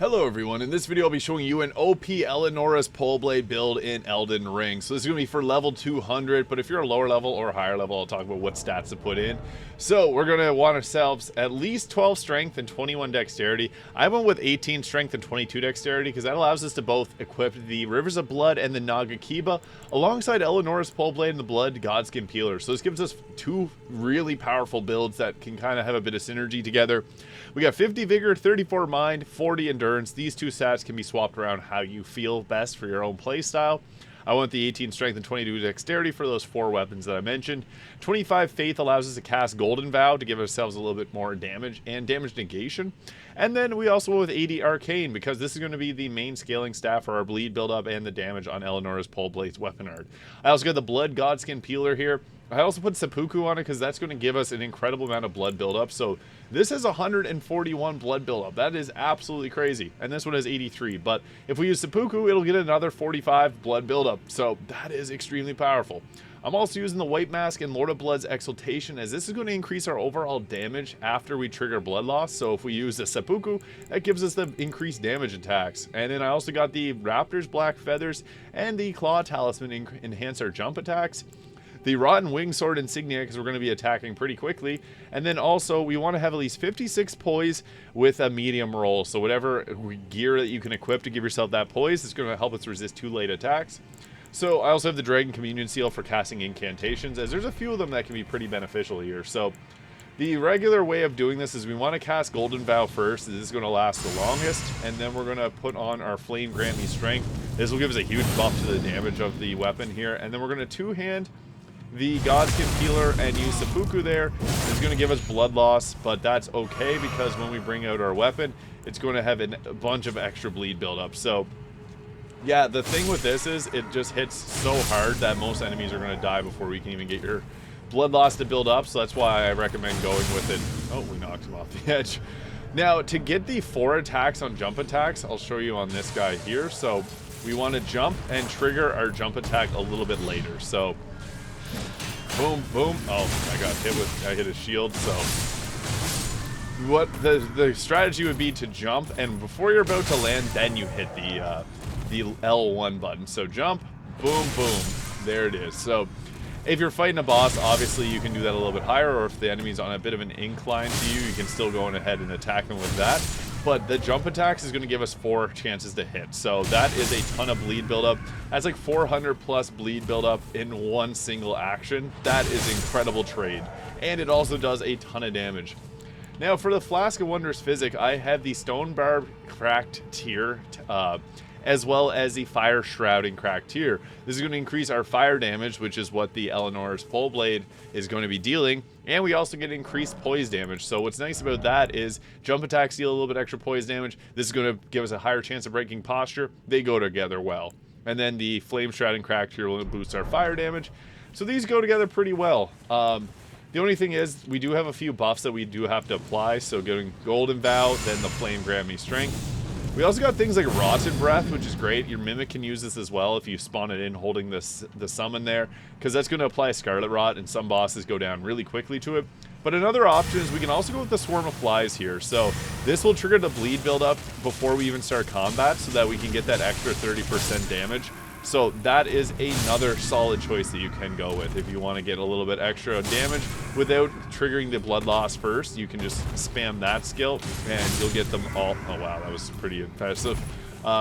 Hello everyone, in this video I'll be showing you an OP Eleonora's Poleblade build in Elden Ring. So this is going to be for level 200, but if you're a lower level or higher level, I'll talk about what stats to put in. So we're going to want ourselves at least 12 strength and 21 dexterity. I went with 18 strength and 22 dexterity because that allows us to both equip the Rivers of Blood and the Nagakiba alongside Eleonora's Poleblade and the Blood Godskin Peeler. So this gives us two really powerful builds that can kind of have a bit of synergy together. We got 50 Vigor, 34 Mind, 40 Endurance. These two stats can be swapped around how you feel best for your own playstyle. I want the 18 Strength and 22 Dexterity for those four weapons that I mentioned. 25 Faith allows us to cast Golden Vow to give ourselves a little bit more damage and damage negation. And then we also went with 80 Arcane because this is going to be the main scaling staff for our bleed buildup and the damage on Eleonora's Poleblade's weapon art. I also got the Blood Godskin Peeler here. I also put Seppuku on it because that's going to give us an incredible amount of blood buildup. So this has 141 blood buildup. That is absolutely crazy. And this one has 83. But if we use Seppuku, it'll get another 45 blood buildup. So that is extremely powerful. I'm also using the White Mask and Lord of Blood's Exaltation as this is going to increase our overall damage after we trigger blood loss. So if we use the Seppuku, that gives us the increased damage attacks. And then I also got the Raptor's Black Feathers and the Claw Talisman enhance our jump attacks. The Rotten Wing Sword Insignia because we're going to be attacking pretty quickly. And then also we want to have at least 56 poise with a medium roll. So whatever gear that you can equip to give yourself that poise is going to help us resist too late attacks. So I also have the Dragon Communion Seal for casting incantations as there's a few of them that can be pretty beneficial here. So the regular way of doing this is we want to cast Golden Vow first. This is going to last the longest. And then we're going to put on our Flame Grant Me Strength. This will give us a huge buff to the damage of the weapon here. And then we're going to two-hand the Godskin Peeler and use Seppuku there. It's going to give us blood loss, but that's okay because when we bring out our weapon, it's going to have a bunch of extra bleed buildup. So yeah, the thing with this is it just hits so hard that most enemies are going to die before we can even get your blood loss to build up. So that's why I recommend going with it. Oh, we knocked him off the edge. Now, to get the 4 attacks on jump attacks, I'll show you on this guy here. So we want to jump and trigger our jump attack a little bit later. So boom, boom. Oh, I hit a shield. So what the strategy would be to jump, and before you're about to land, then you hit the L1 button. So jump, boom, boom. There it is. So if you're fighting a boss, obviously you can do that a little bit higher, or if the enemy's on a bit of an incline to you, you can still go on ahead and attack them with that. But the jump attacks is going to give us 4 chances to hit. So that is a ton of bleed buildup. That's like 400 plus bleed buildup in one single action. That is incredible trade. And it also does a ton of damage. Now for the Flask of Wondrous Physic, I have the Stone Barb Cracked Tier, as well as the Fire Shrouding Cracked Tier. This is going to increase our fire damage, which is what the Eleonora's Poleblade is going to be dealing. And we also get increased poise damage. So what's nice about that is jump attacks deal a little bit extra poise damage. This is going to give us a higher chance of breaking posture. They go together well. And then the Flame Shrouding Cracked Tier will boost our fire damage. So these go together pretty well. The only thing is we do have a few buffs that we do have to apply. So getting Golden Vow, then the Flame Grant Me Strength. We also got things like Rotten Breath, which is great. Your Mimic can use this as well if you spawn it in holding the summon there, because that's going to apply Scarlet Rot, and some bosses go down really quickly to it. But another option is we can also go with the Swarm of Flies here. So this will trigger the bleed buildup before we even start combat so that we can get that extra 30% damage. So that is another solid choice that you can go with if you want to get a little bit extra damage without triggering the blood loss first. You can just spam that skill and you'll get them all. Oh wow, that was pretty impressive.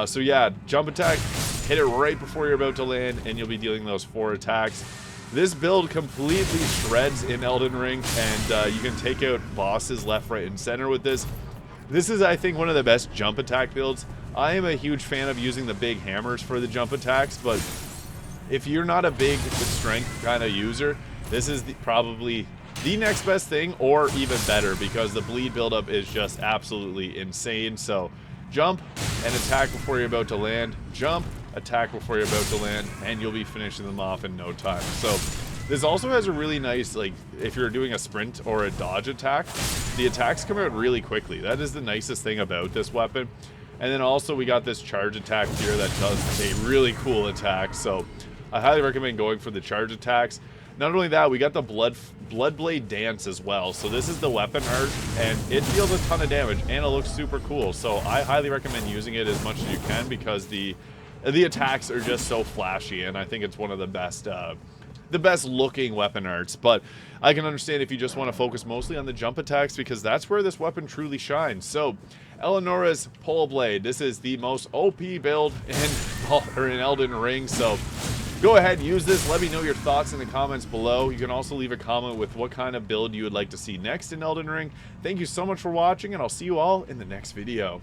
So yeah, jump attack, hit it right before you're about to land, and you'll be dealing those 4 attacks. This build completely shreds in Elden Ring, and you can take out bosses left, right, and center with this. This is, I think, one of the best jump attack builds. I am a huge fan of using the big hammers for the jump attacks, but if you're not a big strength kind of user, this is probably the next best thing, or even better, because the bleed buildup is just absolutely insane. So jump and attack before you're about to land, jump, attack before you're about to land, and you'll be finishing them off in no time. So this also has a really nice, like, if you're doing a sprint or a dodge attack, the attacks come out really quickly. That is the nicest thing about this weapon. And then also we got this charge attack here that does a really cool attack. So I highly recommend going for the charge attacks. Not only that, we got the Bloodblade dance as well. So this is the weapon art, and it deals a ton of damage, and it looks super cool. So I highly recommend using it as much as you can, because the attacks are just so flashy, and I think it's one of the best looking weapon arts. But I can understand if you just want to focus mostly on the jump attacks, because that's where this weapon truly shines. So Eleonora's Poleblade, this is the most OP build in Elden Ring. So go ahead, use this. Let me know your thoughts in the comments below. You can also leave a comment with what kind of build you would like to see next in Elden Ring. Thank you so much for watching, and I'll see you all in the next video.